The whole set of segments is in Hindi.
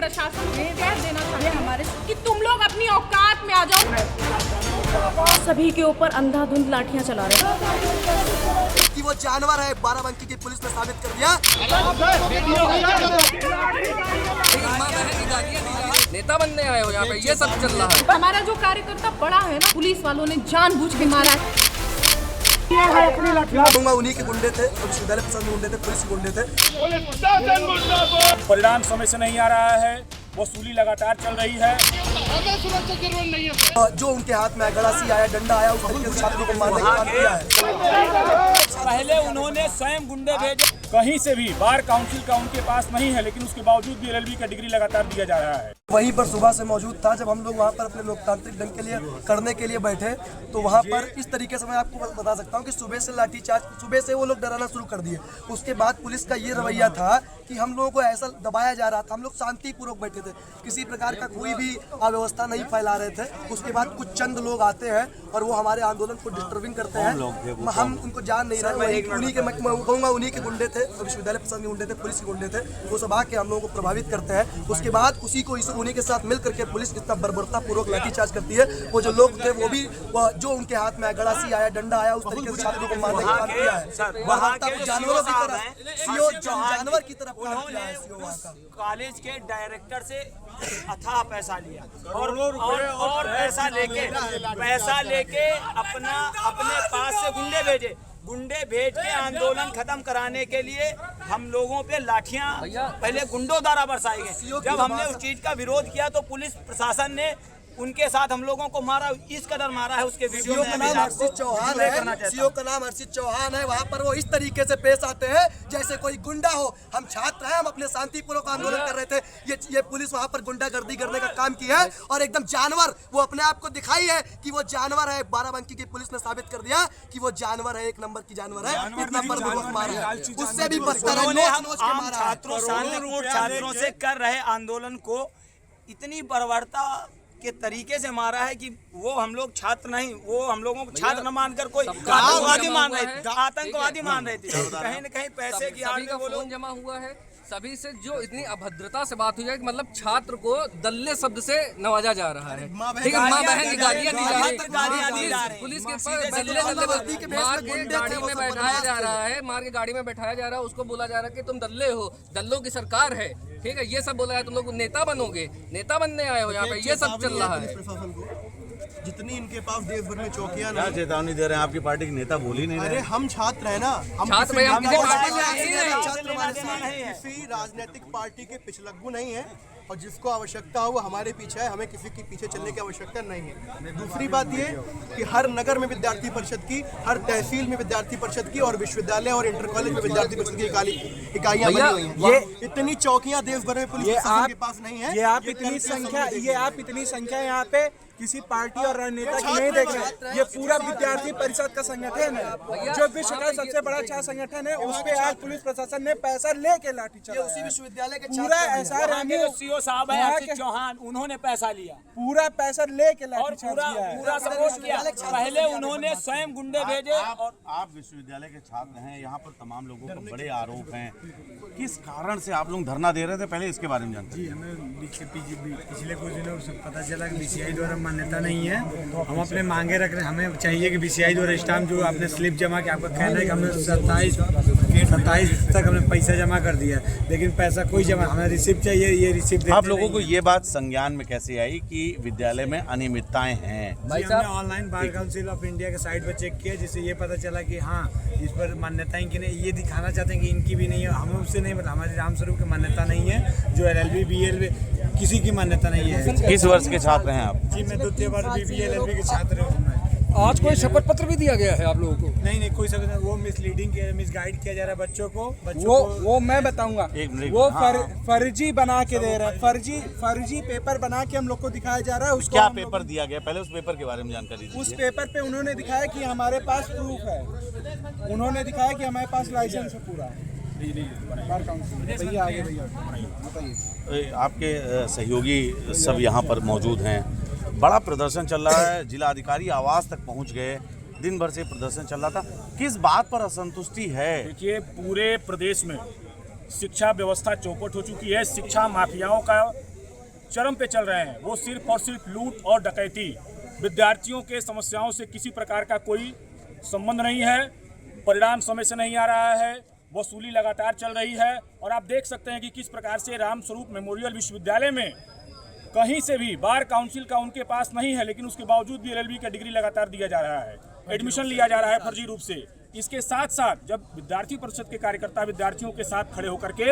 प्रशासन कह देना चाहिए हमारे कि तुम लोग अपनी औकात में आ जाओ। सभी के ऊपर अंधाधुंध लाठियां चला रहे हैं कि वो जानवर है। बाराबंकी की पुलिस ने साबित कर दिया। नेता बनने आए हो यहाँ पे, ये सब चल रहा है। हमारा जो कार्यकर्ता बड़ा है ना, पुलिस वालों ने जानबूझ के मारा है। उन्हीं के गुंडे थे, विश्वविद्यालय प्रशासन गुंडे थे, पुलिस गुंडे थे। परिणाम समय से नहीं आ रहा है, वसूली लगातार चल रही है। जो उनके हाथ में गड़ासी आया, डंडा आया, उस तरीके से छात्रों को मारने का काम किया है। पहले उन्होंने स्वयं गुंडे भेजे, कहीं से भी बार काउंसिल का उनके पास नहीं है, लेकिन उसके बावजूद भी LLB का डिग्री लगातार दिया जा रहा है। वहीं पर सुबह से मौजूद था। जब हम लोग वहाँ पर अपने लोकतांत्रिक ढंग के लिए करने के लिए बैठे, तो वहाँ पर इस तरीके से मैं आपको बता सकता हूँ कि सुबह से लाठीचार्ज, सुबह से वो लोग डराना शुरू कर दिए। उसके बाद पुलिस का ये रवैया था कि हम लोगों को ऐसा दबाया जा रहा था। हम लोग शांतिपूर्वक बैठे थे, किसी प्रकार का कोई भी अव्यवस्था नहीं फैला रहे थे। उसके बाद कुछ चंद लोग आते हैं और वो हमारे आंदोलन को डिस्टर्बिंग करते हैं। हम उनको जान नहीं रहे, उन्हीं के, मैं कहूँगा उन्हीं के गुंडे थे, विश्वविद्यालय प्रशासन के गुंडे थे, पुलिस के गुंडे थे। वो सब आके हम लोगों को प्रभावित करते हैं। उसके बाद उसी को उन्हीं के साथ मिल करके पुलिस इतना बर्बरता पूर्वक लाठीचार्ज करती है। वो जो लोग थे वो भी जो उनके हाथ में गड़ासी आया, डंडा आया, उस तरीके से छात्रों को मारने का काम किया है। जानवरों की तरह, जानवर की तरफ काम किया है। कॉलेज के डायरेक्टर से अथाह पैसा लिया और पैसा लेके अपने पास से गुंडे भेज के आंदोलन खत्म कराने के लिए हम लोगों पे लाठियां पहले गुंडों द्वारा बरसाई गई। जब हमने उस चीज का विरोध किया तो पुलिस प्रशासन ने उनके साथ हम लोगों को मारा, इस कदर मारा है। उसके वीडियो का नाम हर्षित चौहान है, सीओ का नाम हर्षित चौहान है। वहाँ पर वो इस तरीके से पेश आते हैं जैसे कोई गुंडा हो। हम छात्र हैं, हम अपने शांतिपूर्वक आंदोलन कर रहे थे। ये पुलिस वहाँ पर गुंडागर्दी करने का काम किया है और एकदम जानवर, वो अपने आप को दिखाई है कि वो जानवर है। बाराबंकी की पुलिस ने साबित कर दिया कि वो जानवर है, एक नंबर की जानवर है। इतना बर्बरता मारा है, उससे भी बदतर है, छात्रों से कर रहे आंदोलन को इतनी बर्बरता के तरीके से मारा है कि वो हम लोग छात्र नहीं, वो हम लोगों को छात्र न मानकर कोई आतंकवादी मान रहे थे। कहीं न कहीं पैसे की आड़ में वो लोग जमा हुआ है। सभी से जो इतनी अभद्रता से बात हुई है कि मतलब छात्र को दल्ले शब्द से नवाजा जा रहा है। ठीक है, माँ बहन की गालियां दी जा रही है, पुलिस के मार के गाड़ी में बैठाया जा रहा है, मार के गाड़ी में बैठाया जा रहा है। उसको बोला जा रहा है कि तुम दल्ले हो, दल्लों की सरकार है। ठीक है, ये सब बोला है, तुम लोग नेता बनोगे, नेता बनने आए हो यहाँ पे, ये सब चल रहा है। जितनी इनके पास देश भर में चौकियां क्या चेतावनी दे रहे हैं? आपकी पार्टी के नेता बोल ही नहीं रहे। अरे हम छात्र हैं ना, हम छात्र किसी राजनीतिक पार्टी के पिछलग्गू नहीं है और जिसको आवश्यकता हो वो हमारे पीछे है। हमें किसी के पीछे चलने की आवश्यकता नहीं है। दूसरी बात ये कि हर नगर में विद्यार्थी परिषद की, हर तहसील में विद्यार्थी परिषद की और विश्वविद्यालय और इंटर कॉलेज में विद्यार्थी परिषद की इकाइयां बनी हुई हैं। ये इतनी चौकियां देश भर में पुलिस प्रशासन के पास नहीं है। ये आप इतनी संख्या यहाँ पे किसी पार्टी और राजनेता की नहीं देख रहे। ये पूरा विद्यार्थी परिषद का संगठन है, जो विश्व का सबसे बड़ा छात्र संगठन है। उस पे आज पुलिस प्रशासन ने पैसा लेके लाठी चलाया। उसी विश्वविद्यालय के पूरा ऐसा सीओ साहब है हर्षित चौहान, उन्होंने पैसा लिया, पूरा पैसा लेके और पूरा सपोर्ट किया। पहले उन्होंने स्वयं गुंडे भेजे। आप विश्वविद्यालय के छात्र हैं, यहाँ पर तमाम लोगों को बड़े आरोप हैं। किस कारण से आप लोग धरना दे रहे थे, पहले इसके बारे में जानते हैं? हमें पिछले कुछ दिनों से पता चला कि BCI द्वारा मान्यता नहीं है। हम अपने मांगे रख रहे हैं। हमें चाहिए कि BCI द्वारा स्टाम्प जो आपने स्लिप जमा किया, आपका कहना है कि हमने 27 तक हमने पैसा जमा कर दिया, लेकिन पैसा कोई जमा, हमें रिसिप्ट चाहिए। ये रिसिप्ट आप लोगों को ये बात संज्ञान में कैसे आई कि विद्यालय में अनियमितताएं हैं? हमने online bar council of India के साइट पर चेक किया, जिससे ये पता चला कि हाँ, इस पर मान्यताएं की नहीं। ये दिखाना चाहते हैं कि इनकी भी नहीं है। हमें उससे नहीं पता, हमारे रामस्वरूप की मान्यता नहीं है, जो LLB BL किसी की मान्यता नहीं है। किस वर्ष के छात्र हैं आप? जी, मैं द्वितीय वर्ष BBA LLB के छात्र हूँ। आज कोई शपथ पत्र भी दिया गया है आप लोगों को? नहीं, कोई शपथ नहीं। वो मिसगाइड किया जा रहा है बच्चों को। वो मैं बताऊंगा। वो फर्जी बना के दे रहा है, फर्जी पेपर बना के हम लोग को दिखाया जा रहा है। उसको क्या पेपर दिया गया? पहले उस पेपर के बारे में जानकारी दीजिए। उस पेपर पे उन्होंने दिखाया कि हमारे पास प्रूफ है, उन्होंने दिखाया कि हमारे पास लाइसेंस है पूरा। भैया आगे, भैया बताइए। आपके सहयोगी सब यहाँ पर मौजूद हैं, बड़ा प्रदर्शन चल रहा है, जिला अधिकारी आवास तक पहुँच गए, दिन भर से प्रदर्शन चल रहा था। किस बात पर असंतुष्टि है? देखिए, पूरे प्रदेश में शिक्षा व्यवस्था चौपट हो चुकी है। शिक्षा माफियाओं का चरम पे चल रहे हैं, वो सिर्फ और सिर्फ लूट और डकैती। विद्यार्थियों के समस्याओं से किसी प्रकार का कोई संबंध नहीं है, परिणाम समय से नहीं आ रहा है, वसूली लगातार चल रही है। और आप देख सकते हैं कि किस प्रकार से रामस्वरूप मेमोरियल विश्वविद्यालय में कहीं से भी बार काउंसिल का उनके पास नहीं है, लेकिन उसके बावजूद भी LLB का डिग्री लगातार दिया जा रहा है, एडमिशन लिया जा रहा है फर्जी रूप से। इसके साथ साथ जब विद्यार्थी परिषद के कार्यकर्ता विद्यार्थियों के साथ खड़े होकर के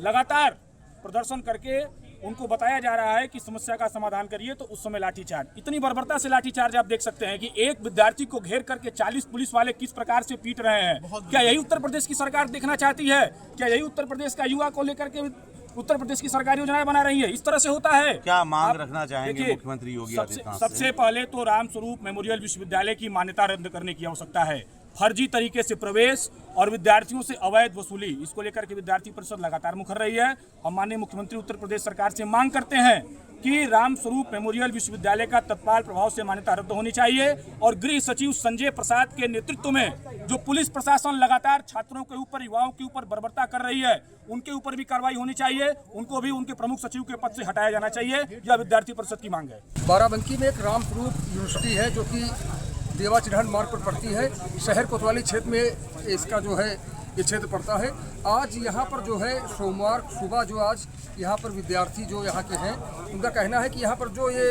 लगातार प्रदर्शन करके उनको बताया जा रहा है कि समस्या का समाधान करिए, तो उस समय लाठीचार्ज, इतनी बर्बरता से लाठीचार्ज आप देख सकते हैं कि एक विद्यार्थी को घेर करके 40 पुलिस वाले किस प्रकार से पीट रहे हैं। क्या यही उत्तर प्रदेश की सरकार देखना चाहती है? क्या यही उत्तर प्रदेश का युवा को लेकर के उत्तर प्रदेश की सरकारी योजनाएं बना रही है? इस तरह से होता है। क्या मांग रखना चाहेंगे मुख्यमंत्री योगी आदित्यनाथ? सबसे पहले तो रामस्वरूप मेमोरियल विश्वविद्यालय की मान्यता रद्द करने की आवश्यकता है। फर्जी तरीके से प्रवेश और विद्यार्थियों से अवैध वसूली, इसको लेकर के विद्यार्थी परिषद लगातार मुखर रही है। और माननीय मुख्यमंत्री उत्तर प्रदेश सरकार से मांग करते हैं कि रामस्वरूप मेमोरियल विश्वविद्यालय का तत्काल प्रभाव से मान्यता रद्द होनी चाहिए। और गृह सचिव संजय प्रसाद के नेतृत्व में जो पुलिस प्रशासन लगातार छात्रों के ऊपर, युवाओं के ऊपर बर्बरता कर रही है, उनके ऊपर भी कार्रवाई होनी चाहिए। उनको भी उनके प्रमुख सचिव के पद से हटाया जाना चाहिए। यह विद्यार्थी परिषद की मांग है। बाराबंकी में एक रामस्वरूप यूनिवर्सिटी है जो कि देवा चिन्हन मार्ग पर पड़ती है। शहर कोतवाली क्षेत्र में इसका जो है ये क्षेत्र पड़ता है। आज यहाँ पर जो है सोमवार सुबह जो आज यहाँ पर विद्यार्थी जो यहाँ के हैं, उनका कहना है कि यहाँ पर जो ये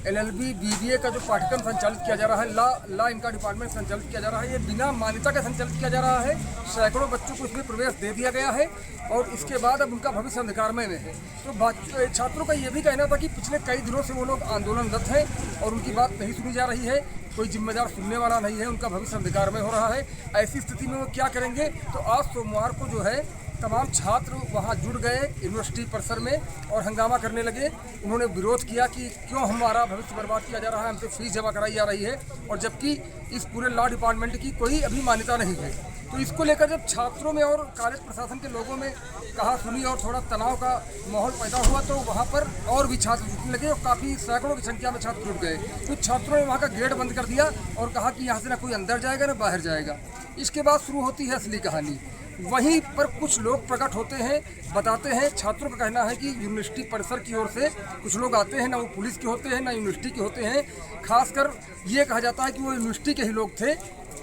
LLB BBA का जो पाठ्यक्रम संचालित किया जा रहा है, ला इनका डिपार्टमेंट संचालित किया जा रहा है, ये बिना मान्यता के संचालित किया जा रहा है। सैकड़ों बच्चों को इसमें प्रवेश दे दिया गया है और इसके बाद अब उनका भविष्य अंधकारमय में है। तो छात्रों का ये भी कहना था कि पिछले कई दिनों से वो लोग आंदोलनरत हैं और उनकी बात नहीं सुनी जा रही है, कोई जिम्मेदार सुनने वाला नहीं है, उनका भविष्य अंधकारमय हो रहा है। ऐसी स्थिति में वो क्या करेंगे? तो आज सोमवार को जो है तमाम छात्र वहां जुड़ गए यूनिवर्सिटी परिसर में और हंगामा करने लगे। उन्होंने विरोध किया कि क्यों हमारा भविष्य बर्बाद किया जा रहा है, हमसे फीस जमा कराई जा रही है और जबकि इस पूरे लॉ डिपार्टमेंट की कोई अभी मान्यता नहीं है। तो इसको लेकर जब छात्रों में और कॉलेज प्रशासन के लोगों में कहा सुनी और थोड़ा तनाव का माहौल पैदा हुआ, तो वहाँ पर और भी छात्र जुटने लगे और काफ़ी सैकड़ों की संख्या में छात्र जुट गए। तो छात्रों ने वहाँ का गेट बंद कर दिया और कहा कि यहाँ से ना कोई अंदर जाएगा ना बाहर जाएगा। इसके बाद शुरू होती है असली कहानी। वहीं पर कुछ लोग प्रकट होते हैं, बताते हैं। छात्रों का कहना है कि यूनिवर्सिटी परिसर की ओर से कुछ लोग आते हैं, ना वो पुलिस के होते हैं ना यूनिवर्सिटी के होते हैं। खासकर ये कहा जाता है कि वो यूनिवर्सिटी के ही लोग थे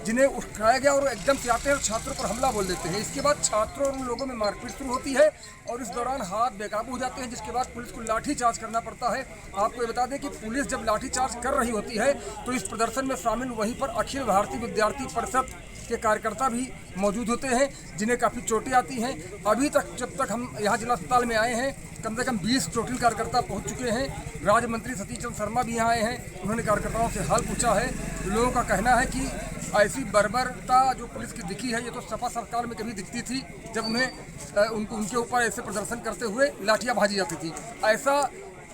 जिन्हें उठाया गया और एकदम से आते हैं और छात्रों पर हमला बोल देते हैं। इसके बाद छात्रों और उन लोगों में मारपीट शुरू होती है और इस दौरान हाथ बेकाबू हो जाते हैं, जिसके बाद पुलिस को लाठीचार्ज करना पड़ता है। आपको ये बता दें कि पुलिस जब लाठीचार्ज कर रही होती है तो इस प्रदर्शन में शामिल वहीं पर अखिल भारतीय विद्यार्थी परिषद के कार्यकर्ता भी मौजूद होते हैं, जिन्हें काफ़ी चोटें आती हैं। अभी तक जब तक हम यहाँ जिला अस्पताल में आए हैं, कम से कम 20 चोटिल कार्यकर्ता पहुँच चुके हैं। राज्य मंत्री सतीश चंद्र शर्मा भी यहाँ आए हैं, उन्होंने कार्यकर्ताओं से हाल पूछा है। लोगों का कहना है कि ऐसी बर्बरता जो पुलिस की दिखी है, ये तो सपा सरकार में कभी दिखती थी जब उनके ऊपर ऐसे प्रदर्शन करते हुए लाठियाँ भाजी जाती थी। ऐसा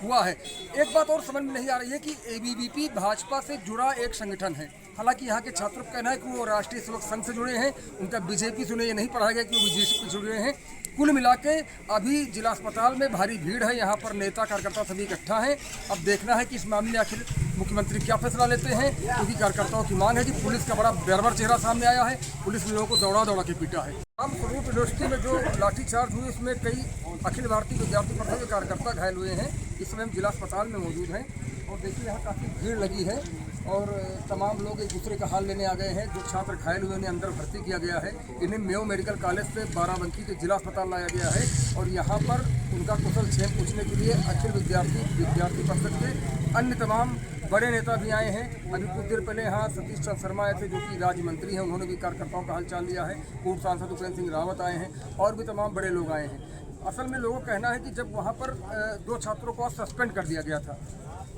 हुआ है। एक बात और समझ में नहीं आ रही है कि ABVP भाजपा से जुड़ा एक संगठन है। हालांकि यहाँ के छात्रों का कहना है कि वो राष्ट्रीय सेवक संघ से जुड़े हैं, उनका BJP से उन्हें ये नहीं पढ़ाया गया कि वो BJP से जुड़े हैं। कुल मिला के अभी जिला अस्पताल में भारी भीड़ है, यहाँ पर नेता कार्यकर्ता सभी इकट्ठा हैं। अब देखना है कि इस मामले में आखिर मुख्यमंत्री क्या फैसला लेते हैं, क्योंकि कार्यकर्ताओं की मांग है कि पुलिस का बड़ा बर्बर चेहरा सामने आया है, पुलिस ने लोगों को दौड़ा दौड़ा के पीटा है। रामस्वरूप यूनिवर्सिटी में जो लाठीचार्ज हुई उसमें कई अखिल भारतीय विद्यार्थी परिषद के कार्यकर्ता घायल हुए हैं। इस समय हम जिला अस्पताल में मौजूद हैं और देखिए यहाँ काफ़ी भीड़ लगी है और तमाम लोग एक दूसरे का हाल लेने आ गए हैं। जो छात्र घायल हुए उन्हें अंदर भर्ती किया गया है। इन्हें मेयो मेडिकल कॉलेज से बाराबंकी के जिला अस्पताल लाया गया है और यहाँ पर उनका कुशल क्षेम पूछने के लिए अखिल विद्यार्थी परिषद के अन्य तमाम बड़े नेता भी आए हैं। अभी कुछ देर पहले यहाँ सतीश चंद्र शर्मा आए थे, जो कि राज्य मंत्री हैं, उन्होंने भी कार्यकर्ताओं का हालचाल लिया है। पूर्व सांसद उपेंद्र सिंह रावत आए हैं और भी तमाम बड़े लोग आए हैं। असल में लोगों का कहना है कि जब वहाँ पर 2 छात्रों को सस्पेंड कर दिया गया था,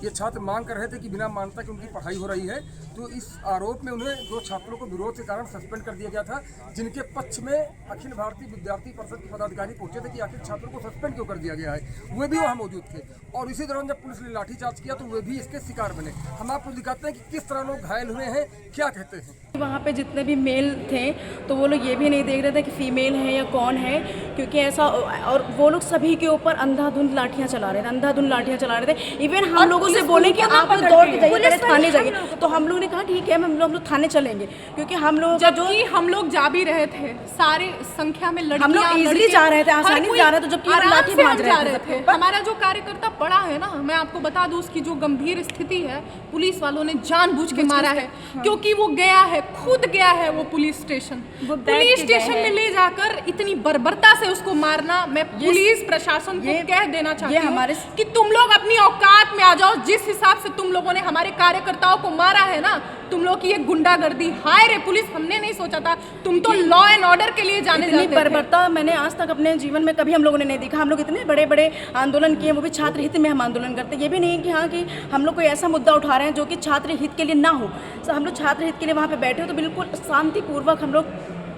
ये छात्र मांग कर रहे थे कि बिना मान्यता के उनकी पढ़ाई हो रही है, तो इस आरोप में उन्हें 2 छात्रों को विरोध के कारण सस्पेंड कर दिया गया था, जिनके पक्ष में अखिल भारतीय विद्यार्थी परिषद के पदाधिकारी पहुंचे थे कि आखिर छात्रों को सस्पेंड क्यों कर दिया गया है। वे भी वहाँ मौजूद थे और इसी दौरान जब पुलिस ने लाठीचार्ज किया तो वे भी इसके शिकार बने। हम आपको दिखाते हैं कि किस तरह लोग घायल हुए हैं, क्या कहते हैं। वहाँ पे जितने भी मेल थे तो वो लोग ये भी नहीं देख रहे थे कि फीमेल है या कौन है, क्योंकि ऐसा, और वो लोग सभी के ऊपर अंधाधुंध लाठियाँ चला रहे थे, अंधाधुंध लाठियाँ चला रहे थे। इवन हम लोगों से बोले कि आप लोग दौड़ के जाइए, थाने जाइए, तो हम लोग ने कहा ठीक है हम लोग थाने चलेंगे, क्योंकि हम लोग जबकि हम लोग जा भी रहे थे, सारे संख्या में लड़कियां, हम लोग इजीली जा रहे थे, आसानी से जा रहे थे, जबकि लाठी भांज रहे थे। हमारा जो कार्यकर्ता पड़ा है ना, मैं आपको बता दूं उसकी जो गंभीर स्थिति है, पुलिस वालों ने जानबूझ के मारा है, क्योंकि वो गया है, खुद गया है वो पुलिस स्टेशन में ले जाकर इतनी बर्बरता से उसको मारना। मैं पुलिस प्रशासन को कह देना चाहती हूँ कि तुम लोग अपनी औकात में आ जाओ। जिस हिसाब से तुम लोगों ने हमारे कार्यकर्ताओं को मारा है ना, तुम लोग की ये गुंडागर्दी, हाय रे पुलिस, हमने नहीं सोचा था, तुम तो लॉ एंड ऑर्डर के लिए जाने जाते थे। बर्बरता मैंने आज तक अपने जीवन में कभी हम लोगों ने नहीं देखा। हम लोग इतने बड़े बड़े आंदोलन किए, वो भी छात्र हित में हम आंदोलन करते, ये भी नहीं कि हाँ कि हम लोग कोई ऐसा मुद्दा उठा रहे हैं जो कि छात्र हित के लिए ना हो। हम लोग छात्र हित के लिए वहाँ पे बैठे हो तो बिल्कुल शांतिपूर्वक हम लोग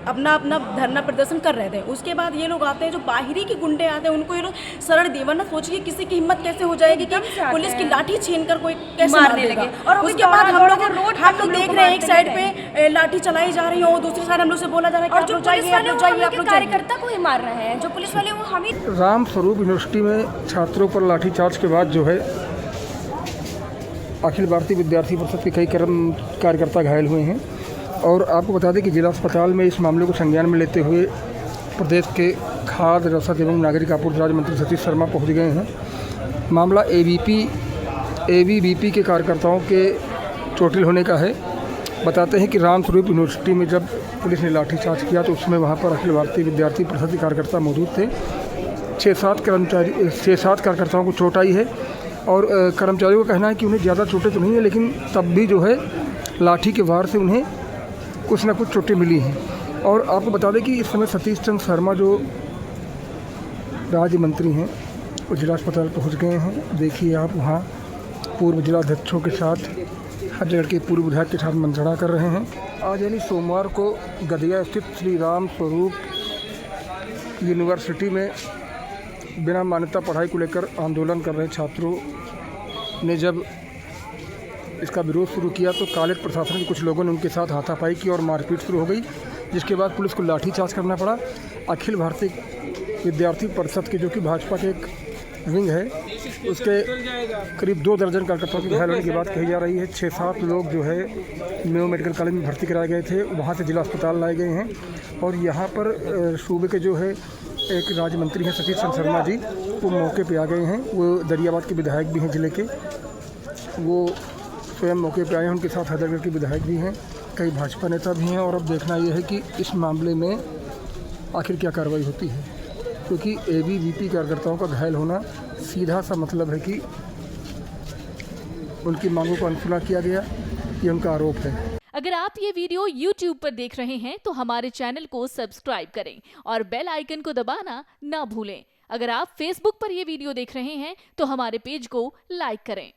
अपना धरना प्रदर्शन कर रहे थे। उसके बाद ये लोग आते हैं, जो बाहरी के गुंडे आते हैं, उनको ये लोग सरल देवर ना सोचिए किसी की हिम्मत कैसे हो जाएगी कि पुलिस की लाठी छीनकर कोई कैसे मारने लगे। और उसके बाद हम लोग देख रहे हैं एक साइड पे लाठी चलाई जा रही है और दूसरी साइड हम लोग से बोला जा रहा है कि आप लोग कार्यकर्ता को ही मार रहे हैं, जो पुलिस वाले वो हम ही। राम स्वरूप यूनिवर्सिटी में छात्रों पर लाठीचार्ज के बाद जो है अखिल भारतीय विद्यार्थी परिषद के कई कार्यकर्ता घायल हुए हैं। और आपको बता दें कि जिला अस्पताल में इस मामले को संज्ञान में लेते हुए प्रदेश के खाद्य रसद एवं नागरिक आपूर्ति राज्य मंत्री सतीश शर्मा पहुंच गए हैं। मामला एबीवीपी के कार्यकर्ताओं के चोटिल होने का है। बताते हैं कि राम स्वरूप यूनिवर्सिटी में जब पुलिस ने लाठीचार्ज किया तो उसमें वहां पर अखिल भारतीय विद्यार्थी परिषद के कार्यकर्ता मौजूद थे। 6-7 कार्यकर्ताओं को चोट आई है और कर्मचारियों का कहना है कि उन्हें ज़्यादा चोटें तो नहीं है, लेकिन तब भी जो है लाठी के वार से उन्हें कुछ ना कुछ चोटें मिली हैं। और आपको बता दें कि इस समय सतीश चंद्र शर्मा जो राज्य मंत्री हैं वो जिला अस्पताल पहुंच गए हैं। देखिए आप वहां पूर्व जिलाध्यक्षों के साथ, हर जगह के पूर्व विधायक के साथ मंत्रणा कर रहे हैं। आज यानी सोमवार को गदिया स्थित श्री राम स्वरूप यूनिवर्सिटी में बिना मान्यता पढ़ाई को लेकर आंदोलन कर रहे छात्रों ने जब इसका विरोध शुरू किया तो कॉलेज प्रशासन के कुछ लोगों ने उनके साथ हाथापाई की और मारपीट शुरू हो गई, जिसके बाद पुलिस को लाठीचार्ज करना पड़ा। अखिल भारतीय विद्यार्थी परिषद के, जो कि भाजपा के एक विंग है, उसके करीब 2 दर्जन कार्यकर्ताओं की घायल होने की बात कही जा रही है। 6-7 लोग जो है मेयो मेडिकल कॉलेज में भर्ती कराए गए थे, वहाँ से जिला अस्पताल लाए गए हैं। और यहाँ पर सूबे के जो है एक राज्य मंत्री हैं सतीश चंद्र शर्मा जी, वो मौके पे आ गए हैं। वो दरियाबाद के विधायक भी हैं जिले के, वो स्वयं मौके पे आए हैं। उनके साथ हैदरगढ़ के विधायक भी हैं, कई भाजपा नेता भी हैं। और अब देखना यह है कि इस मामले में आखिर क्या कार्रवाई होती है, क्योंकि एबीवीपी कार्यकर्ताओं का घायल होना सीधा सा मतलब है कि उनकी मांगों को अनसुना किया गया, ये उनका आरोप है। अगर आप ये वीडियो YouTube पर देख रहे हैं तो हमारे चैनल को सब्सक्राइब करें और बेल आइकन को दबाना ना भूलें। अगर आप Facebook पर ये वीडियो देख रहे हैं तो हमारे पेज को लाइक करें।